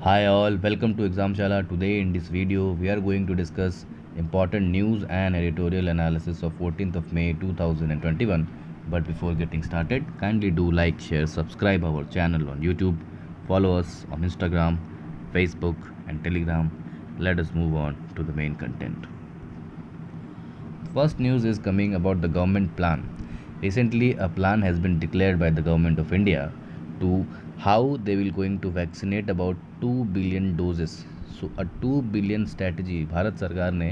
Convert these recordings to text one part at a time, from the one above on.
Hi all, welcome to Examshala. Today in this video we are going to discuss important news and editorial analysis of 14th of May 2021. But before getting started, kindly do like, share, subscribe our channel on YouTube, follow us on Instagram, Facebook and Telegram. Let us move on to the main content. First news is coming about the government plan. Recently, a plan has been declared by the government of India to how they will going to vaccinate about 2 billion doses. So a 2 billion strategy Bharat सरकार ने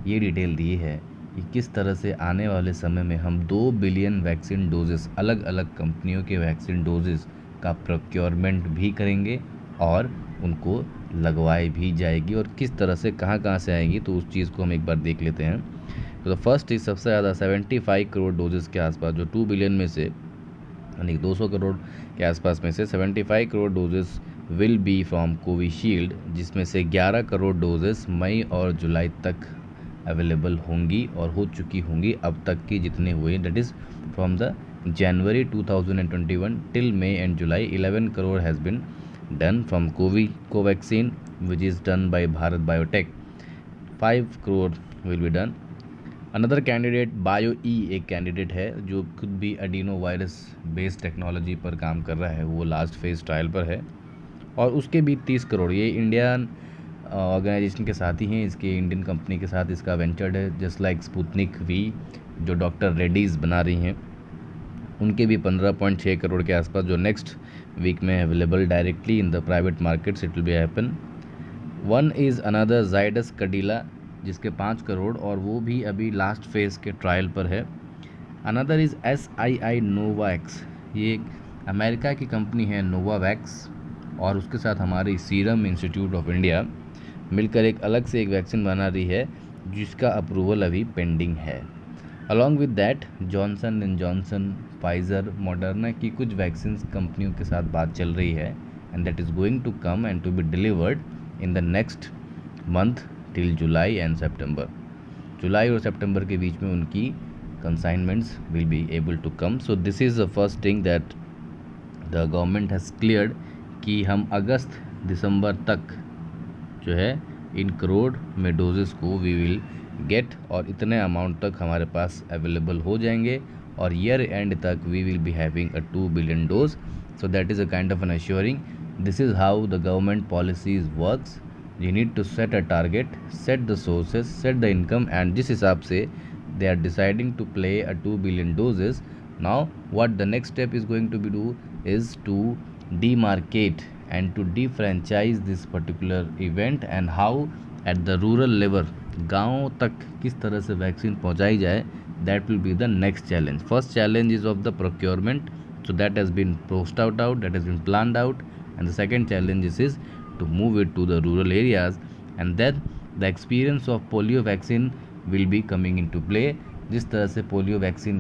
ये detail दी है कि किस तरह से आने वाले समय में हम 2 बिलियन वैक्सीन डोजेस अलग अलग कंपनियों के वैक्सीन डोजेस का प्रोक्योरमेंट भी करेंगे और उनको लगवाई भी जाएगी और किस तरह से कहाँ से आएगी, तो उस चीज़ को हम एक बार देख लेते हैं। तो फर्स्ट इज सबसे ज़्यादा 75 करोड़ डोजेस के आसपास, जो 2 बिलियन में से यानी 200 करोड़ के आसपास में से 75 crore doses will be from Covishield, जिसमें से 11 करोड़ डोजेस मई और जुलाई तक अवेलेबल होंगी और हो चुकी होंगी अब तक की जितने हुए, that is from the January 2021 till May and July 11 crore has been done from Covaxin which is done by Bharat Biotech. 5 crore will be done. Another candidate Bio E एक कैंडिडेट है जो खुद भी एडिनो वायरस बेस्ड टेक्नोलॉजी पर काम कर रहा है, वो लास्ट फेज ट्रायल पर है और उसके भी 30 करोड़। ये इंडियन ऑर्गेनाइजेशन के साथ ही हैं, इसके इंडियन कंपनी के साथ इसका वेंचर्ड है, जस्ट लाइक स्पुतनिक वी जो डॉक्टर रेड्डीज़ बना रही हैं, उनके भी 15.6 करोड़ के आसपास जो नेक्स्ट वीक में available directly in the private markets it will be happen. One is another Zydus Cadila जिसके 5 करोड़ और वो भी अभी लास्ट फेज़ के ट्रायल पर है। अनदर इज़ SII नोवावैक्स, ये अमेरिका की कंपनी है नोवावैक्स और उसके साथ हमारी सीरम इंस्टीट्यूट ऑफ इंडिया मिलकर एक अलग से एक वैक्सीन बना रही है जिसका अप्रूवल अभी पेंडिंग है। Along with that Johnson and Johnson, Pfizer, Moderna की कुछ वैक्सीन कंपनियों के साथ बात चल रही है and that is going to come and to be delivered in the next month till July and September. जुलाई और सितंबर के बीच में उनकी consignments will be able to come. So this is the first thing that the government has cleared कि हम अगस्त दिसंबर तक जो है इन करोड़ में डोजेस को वी विल गेट और इतने अमाउंट तक हमारे पास अवेलेबल हो जाएंगे और ईयर एंड तक we will be having a 2 billion doses. So that is a kind of an assuring. This is how the government policies works. You need to set a target, set the sources, set the income, and जिस हिसाब से they are deciding to play a 2 billion doses. Now what the next step is going to be do is to demarcate and to defranchise this particular event and how at the rural level गाँव तक किस तरह से vaccine पहुंचाई जाए, that will be the next challenge. First challenge is of the procurement, so that has been posted out, that has been planned out, and the second challenge is to move it to the rural areas and then the experience of polio vaccine will be coming into play। जिस तरह से polio vaccine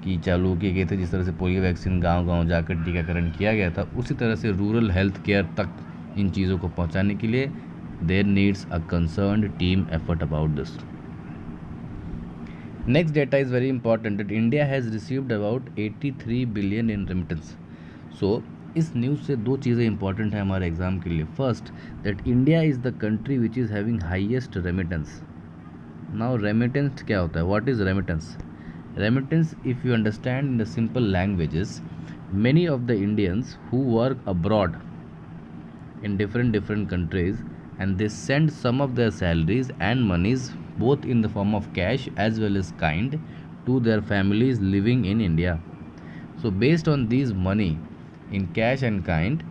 की चालू किए गए थे, जिस तरह से पोलियो वैक्सीन गांव-गांव जाकर टीकाकरण किया गया था, उसी तरह से रूरल हेल्थ केयर तक इन चीज़ों को पहुंचाने के लिए there needs a concerned team effort about this. Next data is very important that India has received about 83 billion in remittance. So इस न्यूज़ से दो चीज़ें इंपॉर्टेंट है हमारे एग्ज़ाम के लिए। First that India is the country which is having highest remittance. Now remittance क्या होता है, what is remittance? Remittance if you understand in the simple languages, many of the Indians who work abroad in different countries and they send some of their salaries and monies both in the form of cash as well as kind to their families living in India. So based on these money in cash and kind,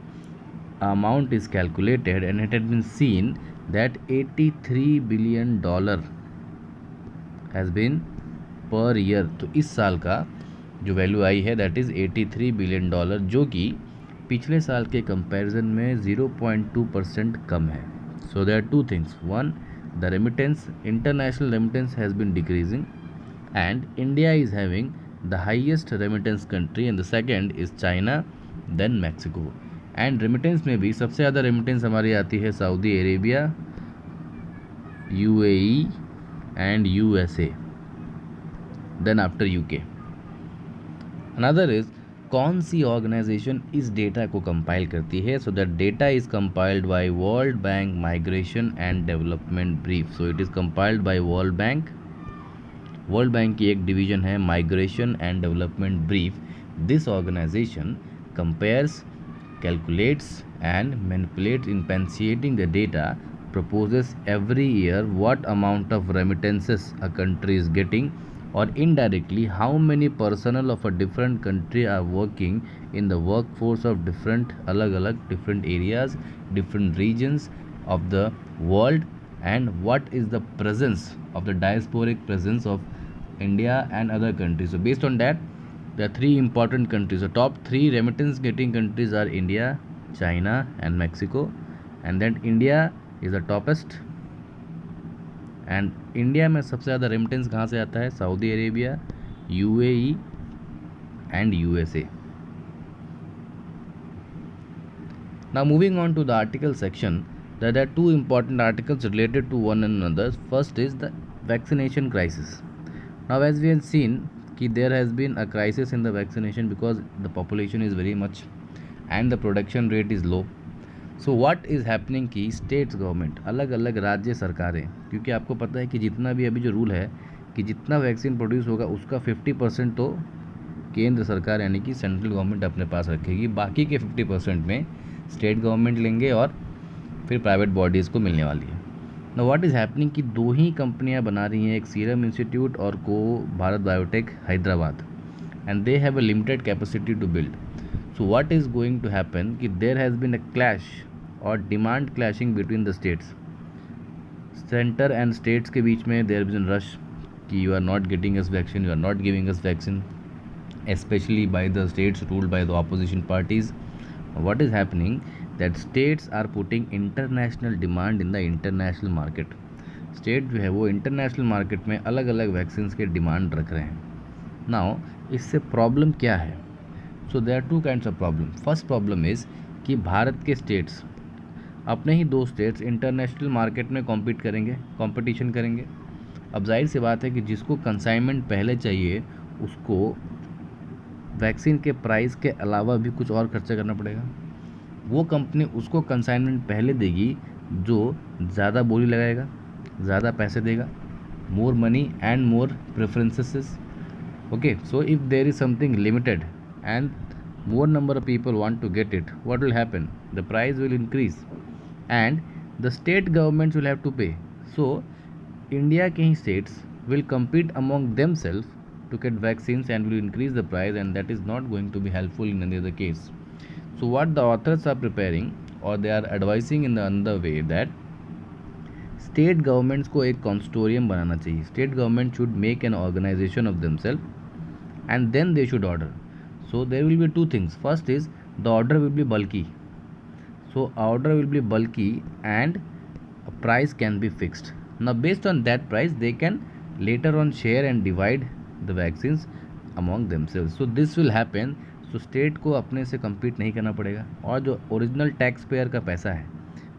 amount is calculated and it had been seen that 83 billion dollar has been per year। तो इस साल का जो value आई है that is 83 billion dollar, जो कि पिछले साल के कंपैरिजन में 0.2% कम है। So there are two things, one the remittance, international remittance has been decreasing and India is having the highest remittance country and the second is China then Mexico. And remittance में भी सबसे ज़्यादा remittance हमारी आती है Saudi Arabia, UAE and USA, then after UK। Another is कौन सी organisation इस डेटा को कंपाइल करती है? So that data is compiled by World Bank migration and development brief. So it is compiled by World Bank. World Bank की एक division है migration and development brief. This organisation compares, calculates and manipulates in instantiating the data, proposes every year what amount of remittances a country is getting, or indirectly how many personnel of a different country are working in the workforce of different different areas, different regions of the world, and what is the presence of the diasporic presence of India and other countries. So based on that, there are three important countries. The top three remittance getting countries are India, China and Mexico, and then India is the toppest. and India में सबसे ज़्यादा remittance कहाँ से आता है? Saudi Arabia, UAE and USA. Now moving on to the article section, there are two important articles related to one another. First is the vaccination crisis. Now as we have seen कि there has been a crisis in the vaccination because the population is very much and the production rate is low. So what is happening कि states government अलग अलग राज्य सरकारें, क्योंकि आपको पता है कि जितना भी अभी जो रूल है कि जितना वैक्सीन प्रोड्यूस होगा उसका 50% तो केंद्र सरकार यानी कि सेंट्रल गवर्नमेंट अपने पास रखेगी, बाकी के 50% में स्टेट गवर्नमेंट लेंगे और फिर प्राइवेट बॉडीज़ को मिलने वाली है. ना व्हाट इज़ हैपनिंग कि दो ही कंपनियां बना रही हैं, एक सीरम इंस्टीट्यूट और को Bharat Biotech Hyderabad, and they have a limited capacity to build. So what is going to happen कि there has been a clash और demand clashing between the states. Center and states के बीच में देयर बीन रश कि you are not getting us vaccine, you are not giving us vaccine, especially by the states ruled by the opposition parties. What is happening that states are putting international demand in the international market. State जो है वो international market में अलग अलग vaccine के demand रख रहे हैं. नाउ इससे प्रॉब्लम क्या है? So there are two kinds of problem. First problem is कि भारत के स्टेट्स अपने ही दो स्टेट्स इंटरनेशनल मार्केट में कंपटीशन करेंगे. अब जाहिर सी बात है कि जिसको कंसाइनमेंट पहले चाहिए उसको वैक्सीन के प्राइस के अलावा भी कुछ और खर्चा करना पड़ेगा. वो कंपनी उसको कंसाइनमेंट पहले देगी जो ज़्यादा बोली लगाएगा, ज़्यादा पैसे देगा, more money and more preferences. Okay, so if there is something limited and more number of people want to get it, what will happen? The price will increase and the state governments will have to pay. So India के ही states will compete among themselves to get vaccines and will increase the price, and that is not going to be helpful in any other case. So what the authors are preparing or they are advising in the other way that state governments को एक consortium बनाना चाहिए. State government should make an organization of themselves and then they should order. So there will be two things. First is the order will be bulky. So order will be bulky and a price can be fixed. Now based on that price they can later on share and divide the vaccines among themselves. So this will happen. So state को अपने से compete नहीं करना पड़ेगा और जो original tax payer का पैसा है,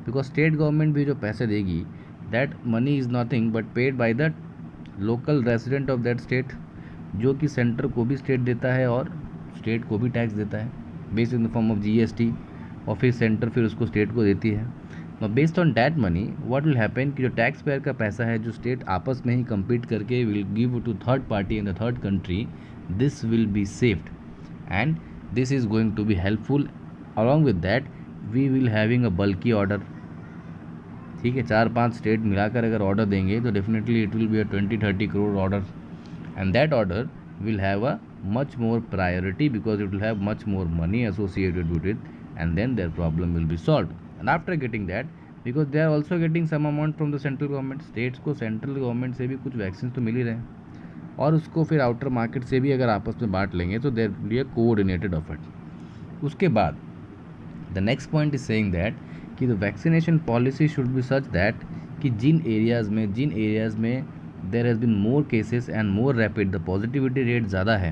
because state government भी जो पैसे देगी that money is nothing but paid by the local resident of that state, जो कि सेंटर को भी स्टेट देता है और स्टेट को भी टैक्स देता है based in the form of GST, और फिर सेंटर फिर उसको स्टेट को देती है. Based on that money what will happen कि जो टैक्स पेयर का पैसा है जो स्टेट आपस में ही compete करके will give to third party in the third country, this will be saved and this is going to be helpful. Along with that we will having a bulk order. ठीक है, 4-5 state मिलाकर अगर order देंगे तो definitely it will be a 20-30 crore order, and that order will have a much more priority because it will have much more money associated with it, and then their problem will be solved. And after getting that, because they are also getting some amount from the central government, states को central government से भी कुछ vaccines तो मिल ही रहे हैं और उसको फिर आउटर मार्केट से भी अगर आपस में बांट लेंगे तो there will be a coordinated effort. उसके बाद the next point is saying that कि the vaccination policy should be such that कि जिन एरियाज़ में there has been more cases and more rapid, the positivity rate ज़्यादा है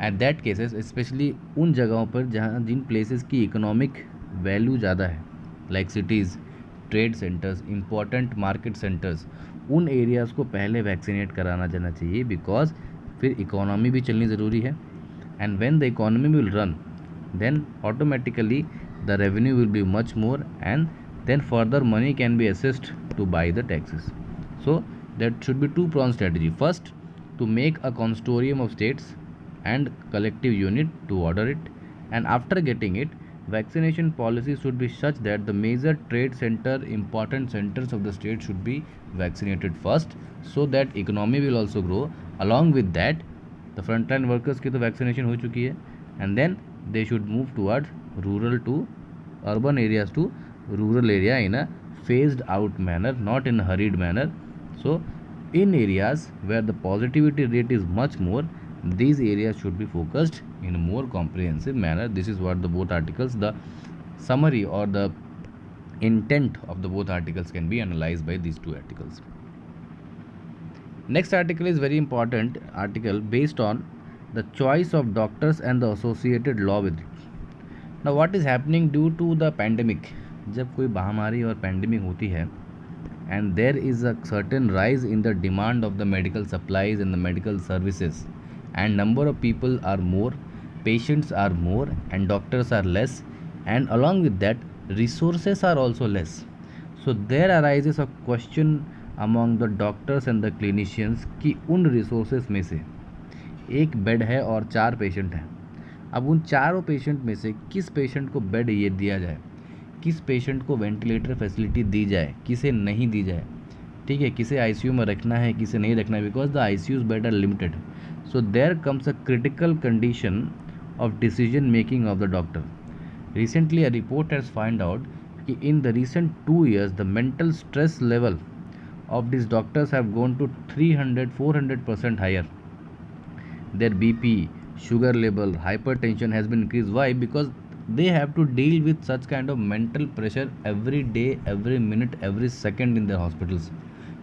at that cases, especially उन जगहों पर जहाँ जिन places की economic value ज़्यादा है, like cities, trade centers, important market centers, उन areas को पहले vaccinate कराना जाना चाहिए because फिर economy भी चलनी ज़रूरी है and when the economy will run, then automatically the revenue will be much more, and then further money can be assessed to buy the taxes. So that should be two pronged strategy. First, to make a consortium of states and collective unit to order it, and after getting it, vaccination policy should be such that the major trade center, important centers of the state should be vaccinated first, so that economy will also grow. Along with that, the frontline workers की तो vaccination हो चुकी है, and then they should move towards rural to urban areas to rural area in a phased out manner, not in a hurried manner. So in areas where the positivity rate is much more, these areas should be focused in a more comprehensive manner. This is what the both articles, the summary or the intent of the both articles can be analyzed by these two articles. Next article is very important article based on the choice of doctors and the associated law with it. Now what is happening due to the pandemic? जब कोई महामारी और pandemic होती है, and there is a certain rise in the demand of the medical supplies and the medical services, and number of people are more, patients are more, and doctors are less, and along with that resources are also less. So there arises a question among the doctors and the clinicians कि उन resources में से एक bed है और 4 patient हैं, अब उन चारों पेशेंट में से किस पेशेंट को बेड ये दिया जाए, किस पेशेंट को वेंटिलेटर फैसिलिटी दी जाए, किसे नहीं दी जाए, ठीक है, किसे आईसीयू में रखना है, किसे नहीं रखना है, because the ICUs bed are limited. So there comes a critical condition of decision making of the doctor. Recently, a report has found out that in the recent 2 years, the mental stress level of these doctors have gone to 300-400% higher. Their BP, sugar level, hypertension has been increased. Why? Because they have to deal with such kind of mental pressure every day, every minute, every second in their hospitals,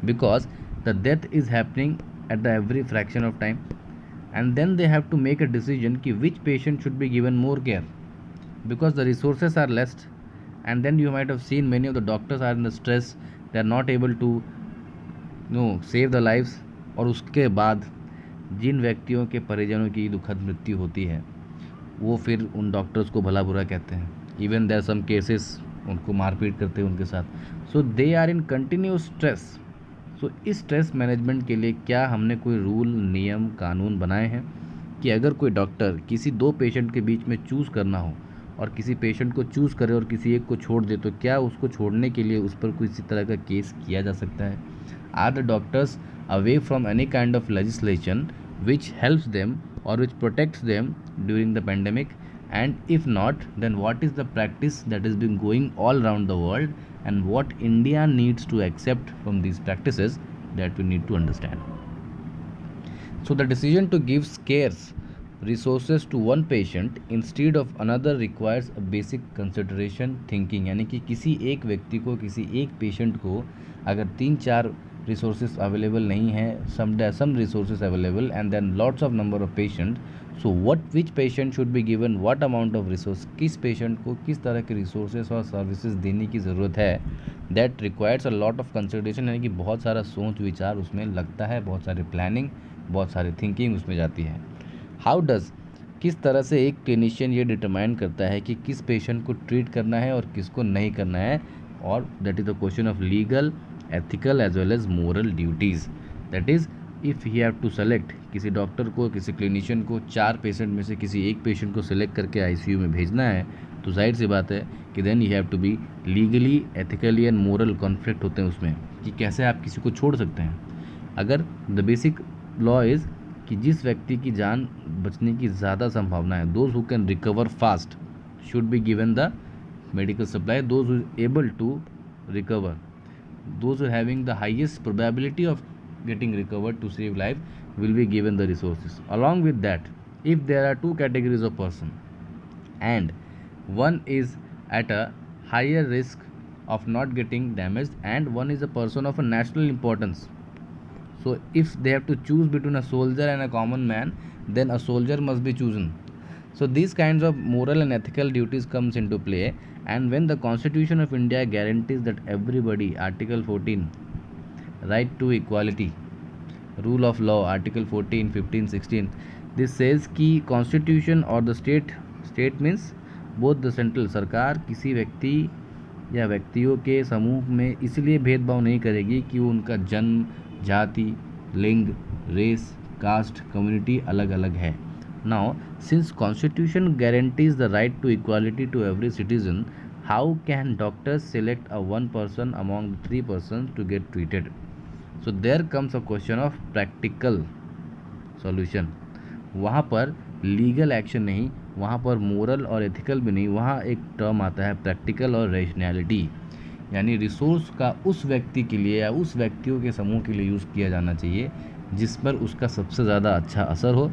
because the death is happening at the every fraction of time, and then they have to make a decision ki which patient should be given more care, because the resources are less. And then you might have seen many of the doctors are in the stress, they are not able to save the lives. और उसके बाद जिन व्यक्तियों के परिजनों की दुखद मृत्यु होती है, वो फिर उन डॉक्टर्स को भला बुरा कहते हैं. इवन देयर सम केसेस उनको मारपीट करते हैं उनके साथ. So they are in continuous stress. So इस स्ट्रेस मैनेजमेंट के लिए क्या हमने कोई रूल, नियम, कानून बनाए हैं कि अगर कोई डॉक्टर किसी 2 पेशेंट के बीच में चूज़ करना हो और किसी पेशेंट को चूज़ करे और किसी एक को छोड़ दे, तो क्या उसको छोड़ने के लिए उस पर किसी तरह का केस किया जा सकता है? Are the doctors away from any kind of legislation which helps them or which protects them during the pandemic? And if not, then what is the practice that is been going all around the world, and what India needs to accept from these practices, that we need to understand. So the decision to give scarce resources to one patient instead of another requires a basic consideration thinking. यानी कि किसी एक व्यक्ति को, किसी एक patient को अगर 3-4 resources available नहीं है, some resources available and then lots of number of patients, so which patient should be given what amount of resource, किस patient को किस तरह के resources और services देने की ज़रूरत है, that requires a lot of consideration. यानी कि बहुत सारा सोच विचार उसमें लगता है, बहुत सारी planning, बहुत सारी thinking उसमें जाती है. How does, किस तरह से एक क्लिनिशियन ये डिटरमाइन करता है कि किस पेशेंट को ट्रीट करना है और किसको नहीं करना है, और that is the question of legal, ethical as well as moral duties. That is, if he have to select, किसी डॉक्टर को, किसी क्लिनिशियन को 4 पेशेंट में से किसी एक पेशेंट को सिलेक्ट करके आईसीयू में भेजना है, तो जाहिर सी बात है कि then you have to be legally, ethically and moral conflict होते हैं उसमें कि कैसे आप किसी को छोड़ सकते हैं. अगर द बेसिक लॉ इज़ कि जिस व्यक्ति की जान बचने की ज़्यादा संभावना है, those who can recover fast should be given the medical supply, those who able to recover, those who are having the highest probability of getting recovered to save life will be given the resources. Along with that, if there are 2 categories of person and one is at a higher risk of not getting damaged and one is a person of a national importance, so if they have to choose between a soldier and a common man, then a soldier must be chosen. So these kinds of moral and ethical duties comes into play, and when the Constitution of India guarantees that everybody, Article 14, right to equality, rule of law, Article 14, 15, 16, this says कि constitution और the state means both the central, सरकार किसी व्यक्ति या व्यक्तियों के समूह में इसलिए भेदभाव नहीं करेगी कि वो उनका जन्म, जाति, लिंग, रेस, कास्ट, कम्युनिटी अलग अलग है. Now since constitution guarantees the right to equality to every citizen, how can doctors select a one person among the three persons to get treated? So there comes a question of practical solution. वहाँ पर legal action नहीं, वहाँ पर moral और ethical भी नहीं, वहाँ एक टर्म आता है प्रैक्टिकल और रैशनैलिटी, यानी रिसोर्स का उस व्यक्ति के लिए या उस व्यक्तियों के समूह के लिए यूज़ किया जाना चाहिए जिस पर उसका सबसे ज़्यादा अच्छा असर हो,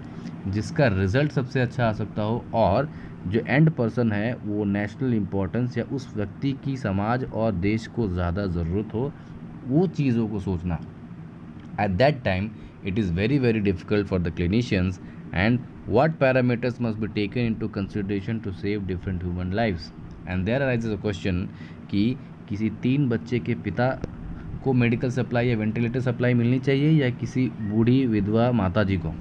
जिसका रिज़ल्ट सबसे अच्छा आ सकता हो, और जो एंड पर्सन है वो नेशनल इम्पोर्टेंस या उस व्यक्ति की समाज और देश को ज़्यादा ज़रूरत हो, वो चीज़ों को सोचना. At that time it is very very difficult for the clinicians, and what parameters must be taken into consideration to save different human lives. And there arises a question कि किसी 3 बच्चे के पिता को मेडिकल सप्लाई या ventilator supply मिलनी चाहिए या किसी बूढ़ी विधवा माता जी को.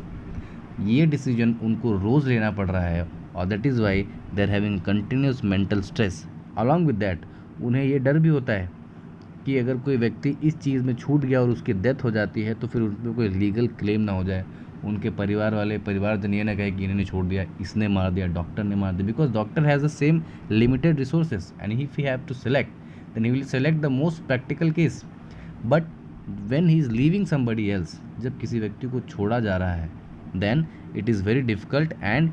ये डिसीजन उनको रोज़ लेना पड़ रहा है, और that is why they are having continuous mental stress. Along with that उन्हें ये डर भी होता है कि अगर कोई व्यक्ति इस चीज़ में छूट गया और उसकी डेथ हो जाती है तो फिर उन पर कोई लीगल क्लेम ना हो जाए, उनके परिवारजन ये ना कहे कि इन्होंने छोड़ दिया, इसने मार दिया, डॉक्टर ने मार दिया, because doctor has the same limited resources and if he have to select then he will select the most practical case. But when he is leaving somebody else, जब किसी व्यक्ति को छोड़ा जा रहा है, then it is very difficult, and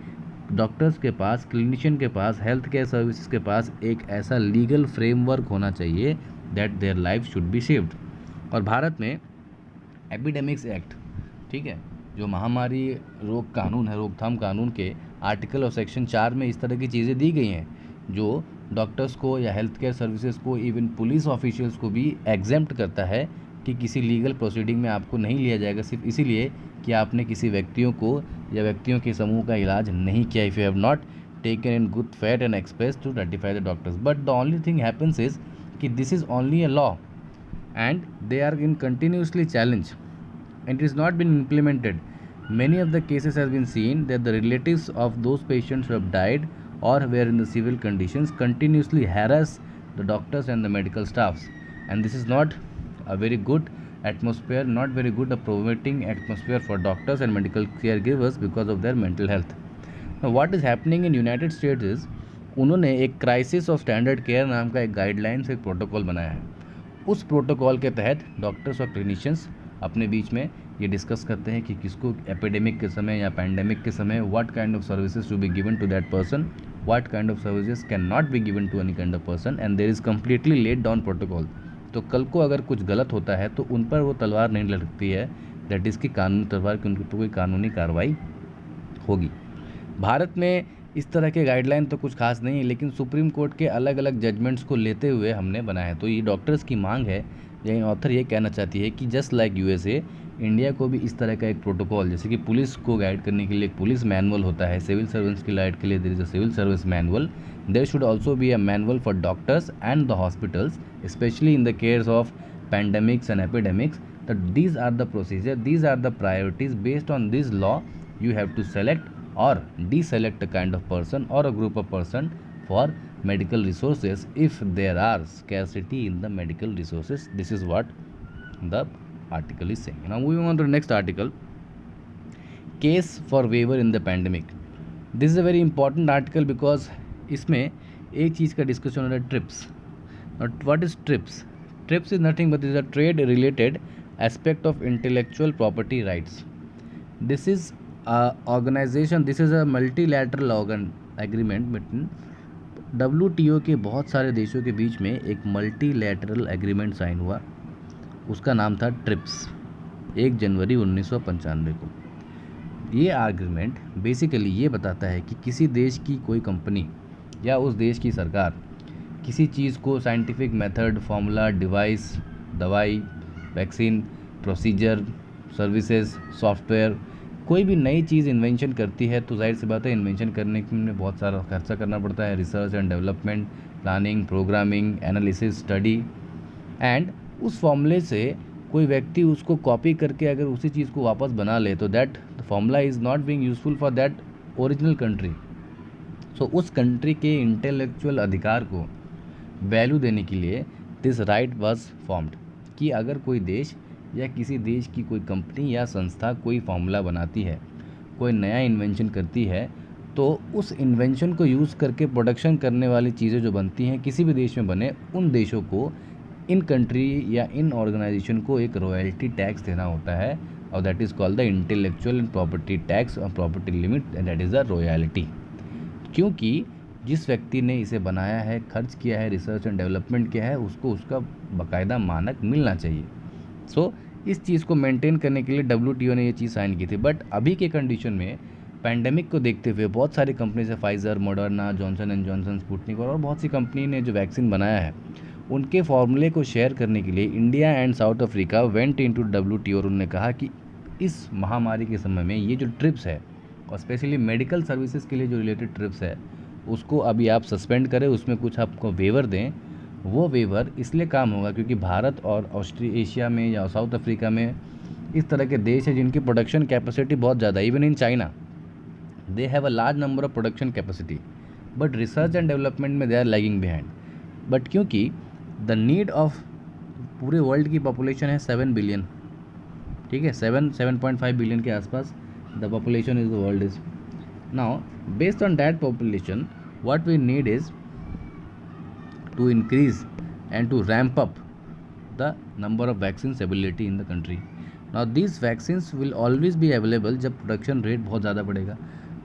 doctors के पास, क्लिनिशियन के पास, हेल्थ केयर सर्विसेज के पास एक ऐसा लीगल फ्रेमवर्क होना चाहिए that their life should be saved. और भारत में एपिडेमिक्स एक्ट, ठीक है, जो महामारी रोग कानून है, रोकथाम कानून के आर्टिकल और सेक्शन 4 में इस तरह की चीज़ें दी गई हैं जो डॉक्टर्स को या हेल्थ केयर सर्विसेज को, इवन पुलिस ऑफिशियल्स को भी एग्जेम्प्ट करता है कि किसी लीगल प्रोसीडिंग में आपको नहीं लिया जाएगा सिर्फ इसीलिए कि आपने किसी व्यक्तियों को या व्यक्तियों के समूह का इलाज नहीं किया. If you have not taken in good faith and express to ratify the doctors, but the only thing happens is कि this is only a law and they are in continuously challenged and it is not been implemented. Many of the cases has been seen that the relatives of those patients who have died or were in the civil conditions continuously harass the doctors and the medical staffs, and this is not a very good atmosphere, not very good a promoting atmosphere for doctors and medical caregivers because of their mental health. Now what is happening in United States is उन्होंने एक crisis of standard care नाम का एक guidelines, एक protocol बनाया है. उस protocol के तहत डॉक्टर्स और क्लिनिशियंस अपने बीच में ये डिस्कस करते हैं कि किसको एपिडेमिक के समय या पैंडेमिक के समय what kind of services to be given to that person, what kind of services can not be given to any kind of person, and there is completely laid down protocol. तो कल को अगर कुछ गलत होता है तो उन पर वो तलवार नहीं लटकती है, दैट इज़ की कानूनी तलवार की उनके ऊपर कोई कानूनी कार्रवाई होगी. भारत में इस तरह के गाइडलाइन तो कुछ खास नहीं है, लेकिन सुप्रीम कोर्ट के अलग अलग जजमेंट्स को लेते हुए हमने बनाया है. तो ये डॉक्टर्स की मांग है, यही ऑथर ये कहना चाहती है कि जस्ट लाइक यूएसए, इंडिया को भी इस तरह का एक प्रोटोकॉल, जैसे कि पुलिस को गाइड करने के लिए एक पुलिस मैनुअल होता है, सिविल सर्वेंट्स की गाइड के लिए there is a civil service manual, there should also be a manual for doctors and the hospitals, specially in the cares of pandemics and epidemics. That these are the procedure, these are the priorities, based on this law you have to select or deselect a kind of person or a group of person for medical resources if there are scarcity in the medical resources. This is what the article is saying. Now moving on to the next article, case for waiver in the pandemic. This is a very important article because इसमें एक चीज़ का discussion हो रहा है, trips. Now what is TRIPS? TRIPS is nothing but is a trade related aspect of intellectual property rights. This is organisation, this is a multilateral agreement between WTO के बहुत सारे देशों के बीच में एक मल्टीलैटरल एग्रीमेंट साइन हुआ. उसका नाम था ट्रिप्स, 1 जनवरी 1995 को. ये एग्रीमेंट बेसिकली ये बताता है कि किसी देश की कोई कंपनी या उस देश की सरकार किसी चीज़ को साइंटिफिक मेथड, फार्मूला, डिवाइस, दवाई, वैक्सीन, प्रोसीजर, सर्विसेज, सॉफ्टवेयर, कोई भी नई चीज़ इन्वेंशन करती है तो जाहिर सी बात है इन्वेंशन करने में बहुत सारा खर्चा करना पड़ता है, research and development, planning, programming, analysis, study, and उस फॉर्मूले से कोई व्यक्ति उसको कॉपी करके अगर उसी चीज़ को वापस बना ले तो that formula is not being useful for that original country. So उस कंट्री के इंटेलेक्चुअल अधिकार को वैल्यू देने के लिए दिस राइट वाज फॉर्म्ड कि अगर कोई देश या किसी देश की कोई कंपनी या संस्था कोई फार्मूला बनाती है, कोई नया इन्वेंशन करती है, तो उस इन्वेंशन को यूज़ करके प्रोडक्शन करने वाली चीज़ें जो बनती हैं किसी भी देश में बने, उन देशों को, इन कंट्री या इन ऑर्गेनाइजेशन को एक रॉयल्टी टैक्स देना होता है और that is called the intellectual and property tax और property limit and that is the royalty. क्योंकि जिस व्यक्ति ने इसे बनाया है, खर्च किया है, रिसर्च एंड डेवलपमेंट किया है, उसको उसका बाकायदा मानक मिलना चाहिए। सो इस चीज़ को मेंटेन करने के लिए WTO ने ये चीज़ साइन की थी। बट अभी के कंडीशन में पैंडेमिक को देखते हुए बहुत सारी कंपनी से Pfizer, Moderna, Johnson and Johnson, Sputnik और बहुत सी कंपनी ने जो वैक्सीन बनाया है, उनके फॉर्मूले को शेयर करने के लिए India and south Africa went into WTO और उन्होंने कहा कि इस महामारी के समय में ये जो ट्रिप्स है और स्पेशली मेडिकल सर्विसेज के लिए जो रिलेटेड ट्रिप्स है उसको अभी आप सस्पेंड करें, उसमें कुछ आपको वेवर दें। वो वेवर इसलिए काम होगा क्योंकि भारत और एशिया में या साउथ अफ्रीका में इस तरह के देश हैं जिनकी प्रोडक्शन कैपेसिटी बहुत ज़्यादा है। Even in China they have a large number of production capacity but research and development में they are lagging behind. But क्योंकि द नीड ऑफ पूरे वर्ल्ड की पॉपुलेशन है 7 बिलियन, ठीक है, 7.5 बिलियन के आसपास the population is the world is now. Based on that population what we need is to increase and to ramp up the number of vaccines availability in the country. Now these vaccines will always be available जब production rate बहुत ज़्यादा बढ़ेगा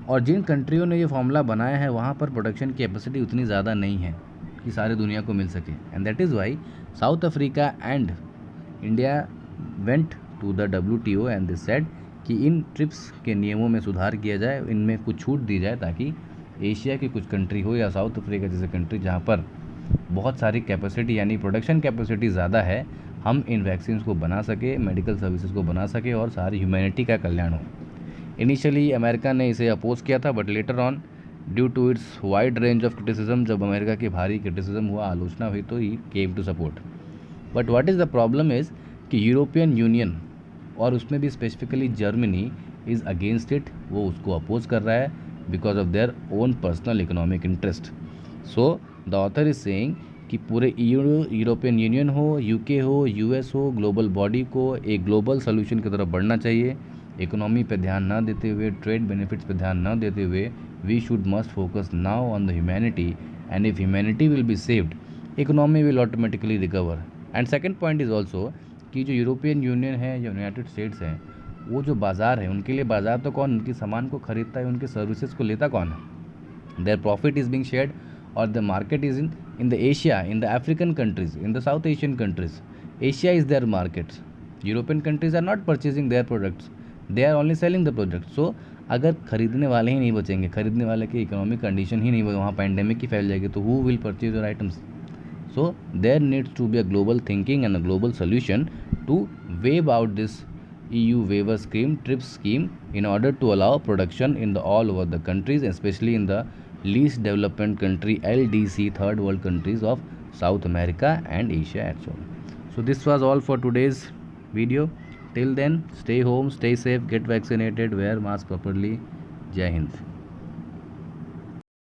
और जिन कंट्रियों ने ये formula बनाया है वहाँ पर प्रोडक्शन कैपेसिटी उतनी ज़्यादा नहीं है कि सारे दुनिया को मिल सके and that is why South Africa and India went to the WTO and this said कि इन ट्रिप्स के नियमों में सुधार किया जाए, इनमें कुछ छूट दी जाए ताकि एशिया की कुछ कंट्री हो या साउथ अफ्रीका जैसे कंट्री जहाँ पर बहुत सारी कैपेसिटी यानी प्रोडक्शन कैपेसिटी ज़्यादा है, हम इन वैक्सीन्स को बना सके, मेडिकल सर्विसेज को बना सके और सारी ह्यूमैनिटी का कल्याण हो। इनिशियली अमेरिका ने इसे अपोज किया था but later on due to its wide range of criticism, जब अमेरिका की भारी क्रिटिसिज्म हुआ, आलोचना हुई, तो he came to support. But what is the problem is कि यूरोपियन यूनियन और उसमें भी specifically Germany is against it, वो उसको अपोज कर रहा है because of their own personal economic interest. So the author is saying कि पूरे यूरोपियन यूनियन हो, UK हो, US हो, ग्लोबल बॉडी को एक ग्लोबल सोल्यूशन की तरफ बढ़ना चाहिए। इकोनॉमी पे ध्यान ना देते हुए, ट्रेड बेनिफिट्स पे ध्यान ना देते हुए, we should must focus now on the humanity and if humanity will be saved, economy will automatically recover. And second point is also कि जो यूरोपियन यूनियन है या यूनाइटेड स्टेट्स हैं, वो जो बाज़ार है उनके लिए बाज़ार तो कौन, उनके सामान को ख़रीदता है, उनके सर्विसेज को लेता कौन है। Their profit is being shared और the market is in the Asia, in the African countries, in the South Asian countries. Asia is their markets, European countries are not purchasing their products, they are only selling the product. So अगर खरीदने वाले ही नहीं बचेंगे, खरीदने वाले की economic condition ही नहीं, वहाँ पैंडेमिक ही फैल जाएगी, तो who will purchase your items. So there needs to be a global thinking and a global solution to wave out this EU waiver scheme, TRIPS scheme, in order to allow production in the all over the countries, especially in the least development country LDC, third world countries of South America and Asia as well. So this was all for today's video. Till then, stay home, stay safe, get vaccinated, wear mask properly. Jai Hind.